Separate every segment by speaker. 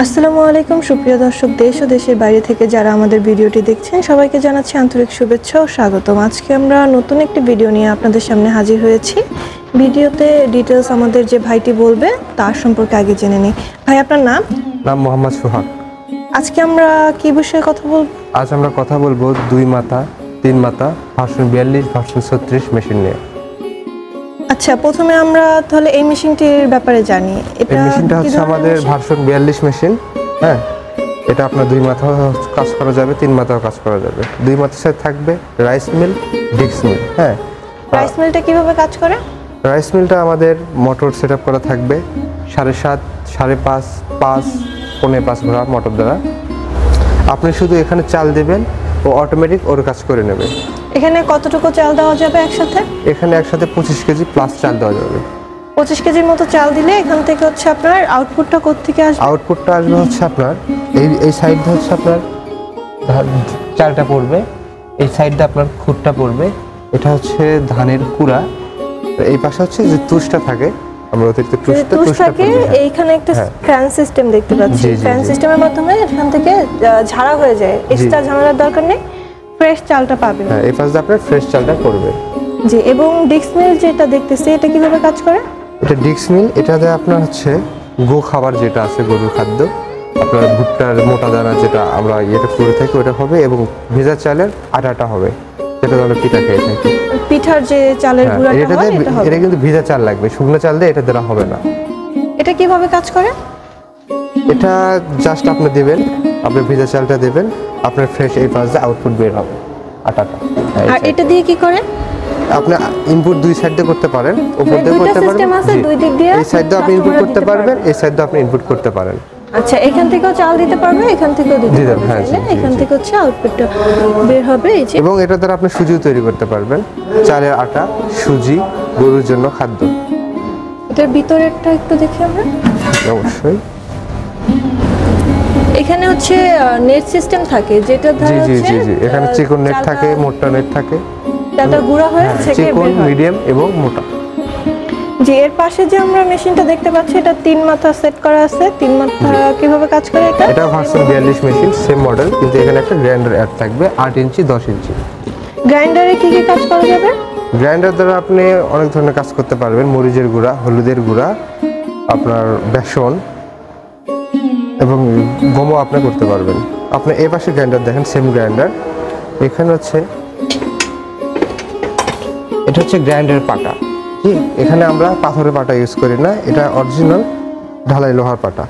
Speaker 1: আসসালামু আলাইকুম সুপ্রিয় দর্শক, দেশ ও দেশের বাইরে থেকে যারা আমাদের ভিডিওটি দেখছেন সবাইকে জানাচ্ছি আন্তরিক শুভেচ্ছা ও স্বাগতম। আজকে আমরা নতুন একটি ভিডিও নিয়ে আপনাদের সামনে হাজির হয়েছি। ভিডিওতে ডিটেলস আমাদের যে ভাইটি বলবে তার সম্পর্কে আগে জেনে নিই। ভাই, আপনার নাম?
Speaker 2: নাম মোহাম্মদ সোহাগ।
Speaker 1: আজকে আমরা কি বিষয়ে কথা বলবো?
Speaker 2: আজ আমরা কথা বলবো 2 মাথা 3 মাথা ভার্সন 42 ভার্সন 36 মেশিন নিয়ে।
Speaker 1: আচ্ছা, প্রথমে আমরা তাহলে এই মেশিনটির ব্যাপারে জানি।
Speaker 2: এই মেশিনটা হচ্ছে আমাদের ভার্সন 42 মেশিন। হ্যাঁ, এটা আপনার 2 মাথা কাজ করা যাবে, 3 মাথাও কাজ করা যাবে। 2 মাথার সাথে থাকবে রাইস মিল, ডিক্স মিল। হ্যাঁ,
Speaker 1: রাইস মিলটা কিভাবে কাজ করে?
Speaker 2: রাইস মিলটা আমাদের মোটর সেটআপ করা থাকবে 7.5, 5.5, 5, 5.5 ঘোড়া মোটর দ্বারা। আপনি শুধু এখানে চাল দেবেন ও অটোমেটিক ওর কাজ করে নেবে।
Speaker 1: এখানে কতটুকু চাল দেওয়া যাবে একসাথে?
Speaker 2: এখানে একসাথে 25 কেজি প্লাস চাল দেওয়া যাবে।
Speaker 1: 25 কেজির মতো চাল দিলে এখান থেকে হচ্ছে আপনার আউটপুটটা কোত্থেকে আসবে?
Speaker 2: আউটপুটটা আসবে হচ্ছে আপনার এই সাইডটা হচ্ছে আপনার চালটা পড়বে, এই সাইডটা আপনার খুঁটটা পড়বে। এটা হচ্ছে ধানের কুড়া। এই পাশে হচ্ছে যে তুষটা থাকে, আমরা অতিরিক্ত তুষটা
Speaker 1: থাকে। এইখানে একটা ফ্যান সিস্টেম দেখতে পাচ্ছি। ফ্যান সিস্টেমের মাধ্যমে এখান থেকে ঝাড়া হয়ে যায়, এক্সট্রা ঝামেলার দরকার নেই, ফ্রেশ চালটা পাবেন।
Speaker 2: হ্যাঁ, এই পাশে আপনার ফ্রেশ চালটা পড়বে।
Speaker 1: জি, এবং ডিক্স মিল যেটা দেখতেছি এটা কিভাবে কাজ করে?
Speaker 2: এটা ডিক্স মিল, এটাতে আপনার হচ্ছে গো খাবার যেটা আছে, গরুর খাদ্য, আপনার ভুট্টার মোটা দানা যেটা আমরা ইয়েটা করে থাকি ওটা হবে, এবং ভেজা চালের আটাটা হবে, যেটা আমরা পিঠা খেয়ে থাকি।
Speaker 1: পিঠার যে চালের গুঁড়াটা হয় এটা হবে।
Speaker 2: এটা কিন্তু ভেজা চাল লাগবে, শুকনো চাল দিয়ে এটা দ্বারা হবে না।
Speaker 1: এটা কিভাবে কাজ করে?
Speaker 2: এটা জাস্ট আপনি দিবেন, আপনি ভেজা চালটা দিবেন, আপনার ফ্রেশ এই পাশে আউটপুট বের হবে আটাটা।
Speaker 1: আর এটা দিয়ে কি করে?
Speaker 2: আপনি ইনপুট দুই সাইড দিয়ে করতে পারেন, উপর দিয়ে করতে পারবেন,
Speaker 1: দুই দিক দিয়ে
Speaker 2: এই সাইড দিয়ে আপনি ইনপুট করতে পারবেন, এই সাইড দিয়ে আপনি ইনপুট করতে পারেন।
Speaker 1: আচ্ছা, এখান থেকেও চাল দিতে পারবে, এখান থেকেও দিতে পারবে।
Speaker 2: হ্যাঁ,
Speaker 1: এখান থেকে হচ্ছে আউটপুটটা বের হবে। এই যে,
Speaker 2: এবং এটা দ্বারা আপনি সুজিও তৈরি করতে পারবেন, চালের আটা, সুজি, গরুর জন্য খাদ্য।
Speaker 1: এটার ভিতরেরটা একটু দেখি আমরা।
Speaker 2: অবশ্যই
Speaker 1: এখানে হচ্ছে নেট সিস্টেম থাকে, যেটা ধারে হচ্ছে
Speaker 2: এখানে চিকন নেট থাকে, মোটা নেট থাকে,
Speaker 1: চালটা গুঁড়া হয়ে থেকে বের হয়।
Speaker 2: চিকন, মিডিয়াম এবং মোটা।
Speaker 1: যে এর পাশে যে আমরা মেশিনটা দেখতে পাচ্ছি এটা 3 মাথা সেট করা আছে। 3 মাথা কিভাবে কাজ করে এটা?
Speaker 2: এটা ভার্সন 42 মেশিন, সেম মডেল, কিন্তু এখানে একটা গ্রাইন্ডার অ্যাড থাকবে 8 ইঞ্চি 10 ইঞ্চি।
Speaker 1: গ্রাইন্ডারে কি কি কাজ করা যাবে?
Speaker 2: গ্রাইন্ডার দ্বারা আপনি অনেক ধরনের কাজ করতে পারবেন, মরিচের গুঁড়া, হলুদের গুঁড়া, আপনার বেসন এবং গমও আপনি করতে পারবেন। আপনি এই পাশে গ্রাইন্ডার দেখেন, সেম গ্রাইন্ডার। এখানে হচ্ছে এটা হচ্ছে গ্রাইন্ডারের পাটা। এখানে আমরা পাথরের পাটা ইউজ করি না, এটা অরিজিনাল ঢালাই লোহার পাটা।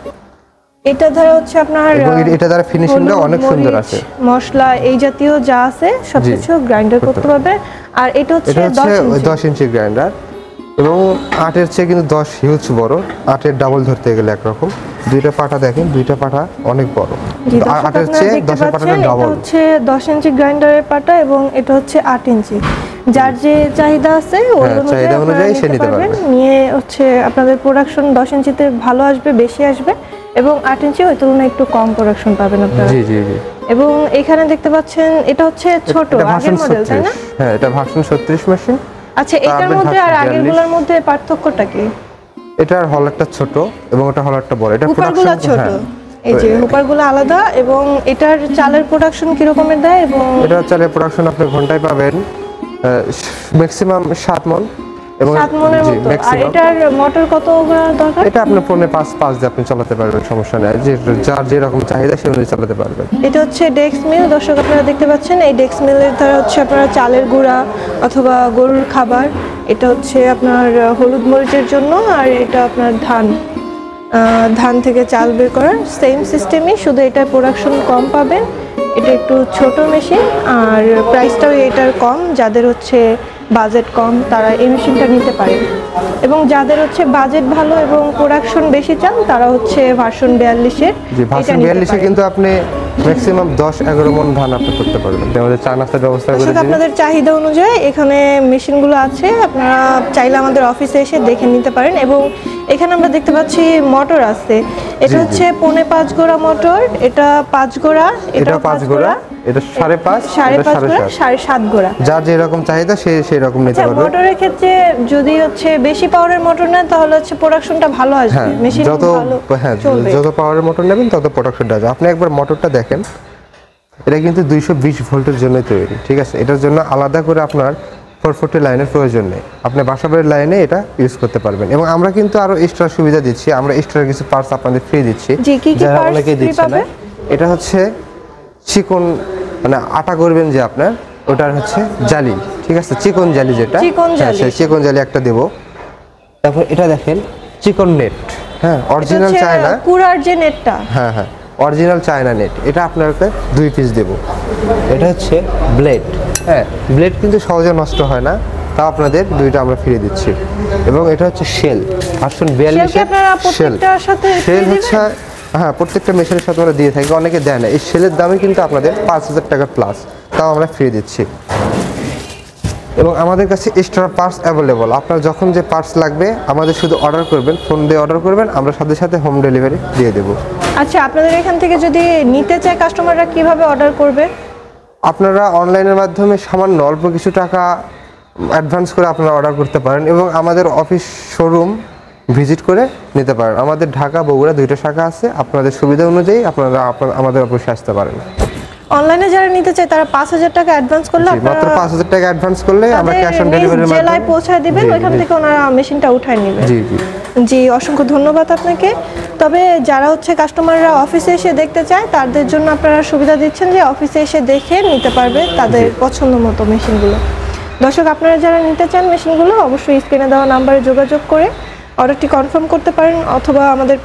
Speaker 1: এটা ধরো হচ্ছে আপনার
Speaker 2: এটা দ্বারা ফিনিশিংটা অনেক সুন্দর আসে।
Speaker 1: মশলা এই জাতীয় যা আছে সবকিছু গ্রাইন্ডার করতে পারবে। আর এটা হচ্ছে
Speaker 2: 10 ইঞ্চি গ্রাইন্ডার, এবং 8-এর চেয়ে কিন্তু 10 হিউজ বড়। 8-এর ডাবল ধরতে গেলে একরকম। দুইটা পাটা দেখেন, দুইটা পাটা অনেক বড়। 8-এর চেয়ে 10-এর পাটাটা ডাবল।
Speaker 1: এটা হচ্ছে 10 ইঞ্চি গ্রাইন্ডারের পাটা এবং এটা হচ্ছে 8 ইঞ্চি। যার যে চাহিদা আছে ওই অনুযায়ী সে নিতে পারবেন। নিয়ে হচ্ছে আপনাদের প্রোডাকশন 10 ইঞ্চিতে ভালো আসবে, বেশি আসবে, এবং 8 ইঞ্চি ওই তুলনায় একটু কম প্রোডাকশন পাবেন আপনারা।
Speaker 2: জি।
Speaker 1: এবং এখানে দেখতে পাচ্ছেন এটা হচ্ছে ছোট আগের মডেল, তাই না?
Speaker 2: হ্যাঁ, এটা ভার্সন 36 মেশিন।
Speaker 1: আচ্ছা, এটার মধ্যে আর আগেরগুলোর মধ্যে পার্থক্যটা কি?
Speaker 2: এটার হলারটা ছোট এবং এটা হলারটা বড়। এটা
Speaker 1: প্রোডাকশন ছোট, এই যে হুপারগুলো আলাদা। এবং এটার চালের প্রোডাকশন কি রকমের দেয়? এবং
Speaker 2: এটা চালের প্রোডাকশন আপনি ঘন্টায় পাবেন ম্যাক্সিমাম 7 মণ, এবং
Speaker 1: 7 মণের মতো। আর এটার মোটর কত দরকার?
Speaker 2: এটা আপনি 5.5 দিয়ে আপনি চালাতে পারবেন, সমস্যা নেই। যে যার যেরকম চাহিদা সে অনুযায়ী চালাতে পারবেন।
Speaker 1: এটা হচ্ছে ডেক্স মিল। দর্শক আপনারা দেখতে পাচ্ছেন, এই ডেক্স মিলের দ্বারা হচ্ছে আপনারা চালের গুঁড়া অথবা গরুর খাবার, এটা হচ্ছে আপনার হলুদ মরিচের জন্য, আর এটা আপনার ধান থেকে চাল বের করার সেম সিস্টেমই, শুধু এটার প্রোডাকশন কম পাবেন। এটা একটু ছোট মেশিন, আর প্রাইসটাও এটার কম। যাদের হচ্ছে বাজেট কম তারা এই মেশিনটা নিতে পারে, এবং যাদের হচ্ছে বাজেট ভালো এবং প্রোডাকশন বেশি চান তারা হচ্ছে ভার্সন 42-এর।
Speaker 2: ভার্সন 42-এ কিন্তু আপনি ম্যাক্সিমাম 10-11 মণ ধান আপনি করতে পারবেন। আমাদের চা নাস্তার ব্যবস্থা করে দিই।
Speaker 1: আপনাদের চাহিদা অনুযায়ী এখানে মেশিনগুলো আছে, আপনারা চাইলে আমাদের অফিসে এসে দেখে নিতে পারেন। এবং এখানে আমরা দেখতে পাচ্ছি মোটর আছে। এটা হচ্ছে 5.5 গোড়া মোটর, এটা 5 গোড়া, এটা 5 গোড়া,
Speaker 2: এটা 5.5, এটা 7.5,
Speaker 1: 7.5 গোড়া।
Speaker 2: যার যেরকম চাহিদা সেই রকম নিতে
Speaker 1: আচ্ছা,
Speaker 2: পারবে।
Speaker 1: মোটরের ক্ষেত্রে যদি হচ্ছে বেশি পাওয়ারের মোটর নেন তাহলে হচ্ছে প্রোডাকশনটা ভালো আসবে,
Speaker 2: হ্যাঁ,
Speaker 1: মেশিন
Speaker 2: যত
Speaker 1: ভালো
Speaker 2: হ্যাঁ
Speaker 1: চলবে।
Speaker 2: যত পাওয়ারের মোটর নেবেন তত প্রোডাকশনটা আসবে। আপনি একবার মোটরটা দেখেন, এটা কিন্তু 220 ভোল্টের জন্য তৈরি, ঠিক আছে। এটার জন্য আলাদা করে আপনার 440 লাইনের প্রয়োজন নেই, আপনি বাসাবাড়ির লাইনে এটা ইউজ করতে পারবেন। এবং আমরা কিন্তু আরো এক্সট্রা সুবিধা দিচ্ছি, আমরা এক্সট্রা কিছু পার্টস আপনাদের ফ্রি দিচ্ছি,
Speaker 1: জি, কি কি
Speaker 2: যারা
Speaker 1: parts
Speaker 2: অনেকেই
Speaker 1: free
Speaker 2: দিচ্ছে না।
Speaker 1: পাবে?
Speaker 2: এটা হচ্ছে চিকন, মানে আটা করবেন যে আপনার, ওটার হচ্ছে জালি, ঠিক আছে, চিকন জালি যেটা,
Speaker 1: চিকন
Speaker 2: হ্যাঁ,
Speaker 1: জালি।
Speaker 2: সেই চিকন জালি একটা দেব। তারপর এটা দেখেন চিকন নেট, হ্যাঁ, অরিজিনাল চায়না,
Speaker 1: কুড়ার যে নেটটা,
Speaker 2: হ্যাঁ হ্যাঁ, অরিজিনাল চায়না নেট, এটা আপনাকে 2 পিস দেব। এটা হচ্ছে ব্লেড, হ্যাঁ, ব্লেড কিন্তু সহজে নষ্ট হয় না, তা আপনাদের 2টা আমরা ফ্রি দিচ্ছি। এবং এটা হচ্ছে শেল ভার্সন 42
Speaker 1: Shell কি আপনারা প্রত্যেকটার সাথে
Speaker 2: শেল
Speaker 1: free
Speaker 2: হচ্ছে, হ্যাঁ, প্রত্যেকটা মেশিনের সাথে আমরা দিয়ে থাকি, অনেকে দেয় না। এই শেলের দামে কিন্তু আপনাদের 5,000 টাকা প্লাস, তাও আমরা ফ্রি দিচ্ছি। এবং আমাদের কাছে এক্সট্রা পার্টস অ্যাভেলেবল, আপনার যখন যে পার্টস লাগবে আমাদের শুধু অর্ডার করবেন, ফোন দিয়ে অর্ডার করবেন, আমরা সাথে সাথে হোম ডেলিভারি দিয়ে দেবো।
Speaker 1: আচ্ছা, আপনাদের এখান থেকে যদি নিতে চায় কাস্টমাররা কিভাবে অর্ডার করবে?
Speaker 2: আপনারা অনলাইনের মাধ্যমে সামান্য অল্প কিছু টাকা অ্যাডভান্স করে আপনারা অর্ডার করতে পারেন, এবং আমাদের অফিস শোরুম ভিজিট করে নিতে পারেন। আমাদের ঢাকা বগুড়া 2টা শাখা আছে, আপনাদের সুবিধা অনুযায়ী আপনারা আমাদের অফিসে আসতে পারেন।
Speaker 1: অনলাইনে যারা নিতে চায় তারা 5,000 টাকা অ্যাডভান্স করলে
Speaker 2: জি, মাত্র 5,000 টাকা অ্যাডভান্স করলে আমরা ক্যাশ অন ডেলিভারির মাধ্যমে
Speaker 1: জেলায় পৌঁছায় দিবেন,
Speaker 2: জি,
Speaker 1: ওইখান
Speaker 2: জি।
Speaker 1: থেকে ওনারা মেশিনটা উঠায় নেবেন।
Speaker 2: জি জি
Speaker 1: জি, অসংখ্য ধন্যবাদ আপনাকে। তবে যারা হচ্ছে কাস্টমাররা অফিসে এসে দেখতে চায় তাদের জন্য আপনারা সুবিধা দিচ্ছেন যে অফিসে এসে দেখে নিতে পারবে তাদের পছন্দ মতো মেশিনগুলো। দর্শক, আপনারা যারা নিতে চান মেশিনগুলো অবশ্যই স্ক্রিনে দেওয়া নাম্বারে যোগাযোগ করে অর্ডারটি কনফার্ম করতে পারেন, অথবা আমাদের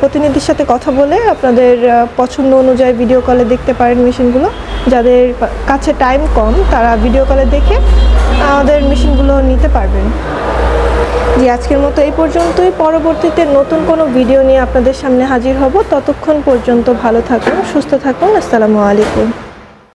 Speaker 1: প্রতিনিধির সাথে কথা বলে আপনাদের পছন্দ অনুযায়ী ভিডিও কলে দেখতে পারেন মেশিনগুলো। যাদের কাছে টাইম কম তারা ভিডিও কলে দেখে আমাদের মেশিনগুলো নিতে পারবেন। জি, আজকের মতো এই পর্যন্তই। পরবর্তীতে নতুন কোনো ভিডিও নিয়ে আপনাদের সামনে হাজির হব। ততক্ষণ পর্যন্ত ভালো থাকুন, সুস্থ থাকুন। আসসালামু আলাইকুম।